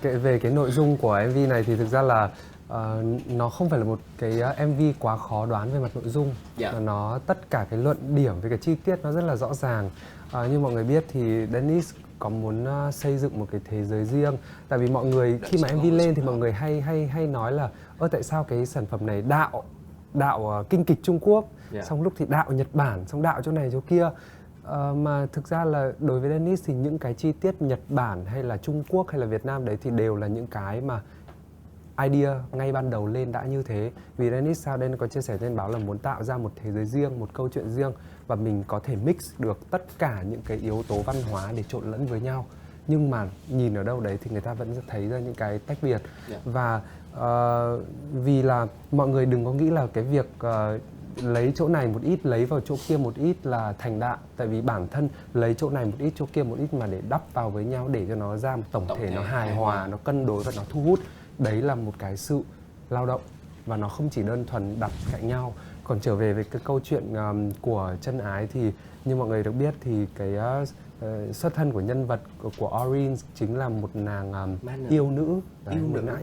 Về cái nội dung của MV này thì thực ra là nó không phải là một cái MV quá khó đoán về mặt nội dung. Dạ. Nó tất cả cái luận điểm về cái chi tiết nó rất là rõ ràng. Như mọi người biết thì Dennis có muốn xây dựng một cái thế giới riêng. Tại vì mọi người khi mà MV lên thì mọi người hay nói là tại sao cái sản phẩm này đạo kinh kịch Trung Quốc, xong lúc thì đạo Nhật Bản, xong đạo chỗ này chỗ kia. Mà thực ra là đối với Dennis thì những cái chi tiết Nhật Bản hay là Trung Quốc hay là Việt Nam đấy thì đều là những cái mà idea ngay ban đầu lên đã như thế. Vì Dennis sau đây có chia sẻ trên báo là muốn tạo ra một thế giới riêng, một câu chuyện riêng và mình có thể mix được tất cả những cái yếu tố văn hóa để trộn lẫn với nhau. Nhưng mà nhìn ở đâu đấy thì người ta vẫn thấy ra những cái tách biệt. Và vì là mọi người đừng có nghĩ là cái việc lấy chỗ này một ít, lấy vào chỗ kia một ít là thành đạo. Tại vì bản thân lấy chỗ này một ít, chỗ kia một ít mà để đắp vào với nhau để cho nó ra một tổng thể nó hài hòa, nó cân đối và nó thu hút. Đấy là một cái sự lao động và nó không chỉ đơn thuần đặt cạnh nhau. Còn trở về cái câu chuyện của Chân Ái thì như mọi người được biết thì cái xuất thân của nhân vật của Orange chính là một nàng yêu nữ,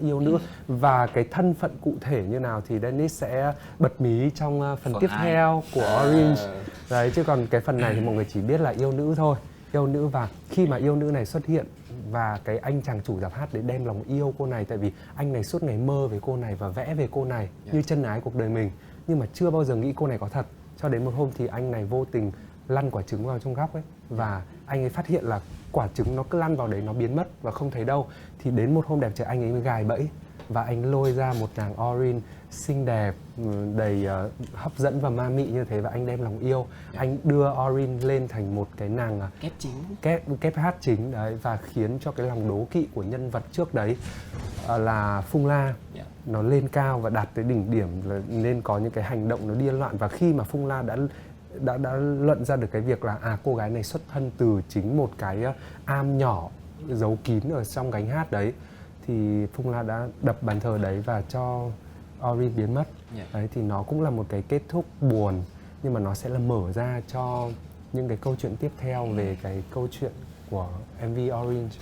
yêu nữ. Và cái thân phận cụ thể như nào thì Dennis sẽ bật mí trong phần tiếp theo của Orange. Đấy, chứ còn cái phần này thì mọi người chỉ biết là yêu nữ thôi. Yêu nữ, và khi mà yêu nữ này xuất hiện và cái anh chàng chủ rạp hát đấy đem lòng yêu cô này, tại vì anh này suốt ngày mơ về cô này và vẽ về cô này như chân ái cuộc đời mình, nhưng mà chưa bao giờ nghĩ cô này có thật. Cho đến một hôm thì anh này vô tình lăn quả trứng vào trong góc ấy, và anh ấy phát hiện là quả trứng nó cứ lăn vào đấy, nó biến mất và không thấy đâu. Thì đến một hôm đẹp trời anh ấy mới gài bẫy và anh lôi ra một nàng Orange xinh đẹp, đầy hấp dẫn và ma mị như thế, và anh đem lòng yêu. Anh đưa Orange lên thành một cái nàng kép hát chính đấy, và khiến cho cái lòng đố kỵ của nhân vật trước đấy là Phung La nó lên cao và đạt tới đỉnh điểm, nên có những cái hành động nó điên loạn. Và khi mà Phung La đã luận ra được cái việc là cô gái này xuất thân từ chính một cái am nhỏ giấu kín ở trong gánh hát đấy, thì Phung La đã đập bàn thờ đấy và cho Orange biến mất. Đấy thì nó cũng là một cái kết thúc buồn, nhưng mà nó sẽ là mở ra cho những cái câu chuyện tiếp theo về cái câu chuyện của MV Orange.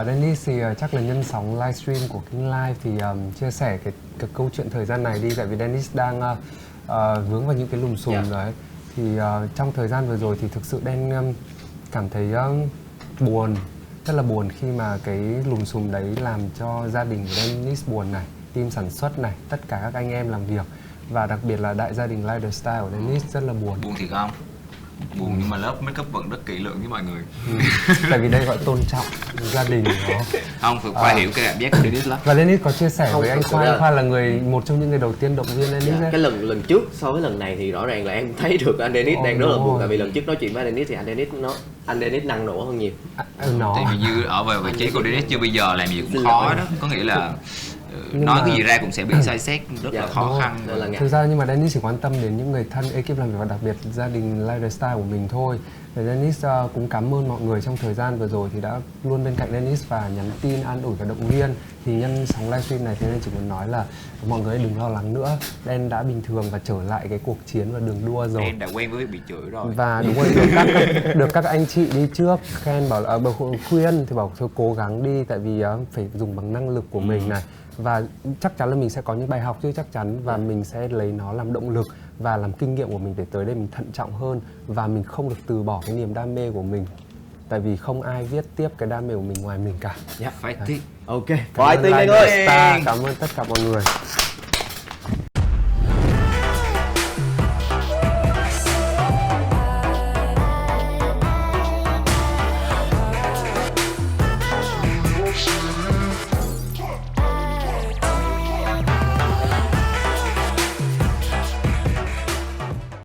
Dennis thì chắc là nhân sóng livestream của King Live thì chia sẻ cái câu chuyện thời gian này đi, tại vì Dennis đang vướng vào những cái lùm xùm đấy. Thì trong thời gian vừa rồi thì thực sự Đen cảm thấy buồn, rất là buồn khi mà cái lùm xùm đấy làm cho gia đình của Dennis buồn này, team sản xuất này, tất cả các anh em làm việc, và đặc biệt là đại gia đình Lifestyle của Dennis rất là buồn. Buồn thiệt không? Buồn nhưng mà lớp make up vẫn rất kỹ lưỡng với mọi người. Tại vì đây gọi tôn trọng gia đình đó. Không, Khoa hiểu cái cảm giác của Dennis lắm. Và Dennis có chia sẻ với anh Khoa, Khoa là một trong những người đầu tiên động viên Dennis đấy. Cái lần trước so với lần này thì rõ ràng là em thấy được anh Dennis đang rất là buồn. Tại vì lần trước nói chuyện với anh Dennis thì anh Dennis năng nổ hơn nhiều. Tại vì như ở về vị trí của Dennis chưa bây giờ làm gì cũng khó đó. Có nghĩa là nói cái gì ra cũng sẽ bị sai xét, rất là khó khăn. Thực ra nhưng mà Dennis chỉ quan tâm đến những người thân, ekip làm việc và đặc biệt gia đình Lifestyle của mình thôi. Và Dennis cũng cảm ơn mọi người trong thời gian vừa rồi thì đã luôn bên cạnh Dennis và nhắn tin an ủi và động viên. Thì nhân sóng livestream này thì nên chỉ muốn nói là mọi người đừng lo lắng nữa, Đen đã bình thường và trở lại cái cuộc chiến và đường đua rồi. Đen đã quen với việc bị chửi rồi. Và đúng rồi, được các anh chị đi trước khen bảo là khuyên thì bảo thôi cố gắng đi, tại vì phải dùng bằng năng lực của mình này. Và chắc chắn là mình sẽ có những bài học chứ chắc chắn, và mình sẽ lấy nó làm động lực và làm kinh nghiệm của mình để tới đây mình thận trọng hơn, và mình không được từ bỏ cái niềm đam mê của mình, tại vì không ai viết tiếp cái đam mê của mình ngoài mình cả. Fighting. Ok, fighting anh ơi. Cảm ơn tất cả mọi người.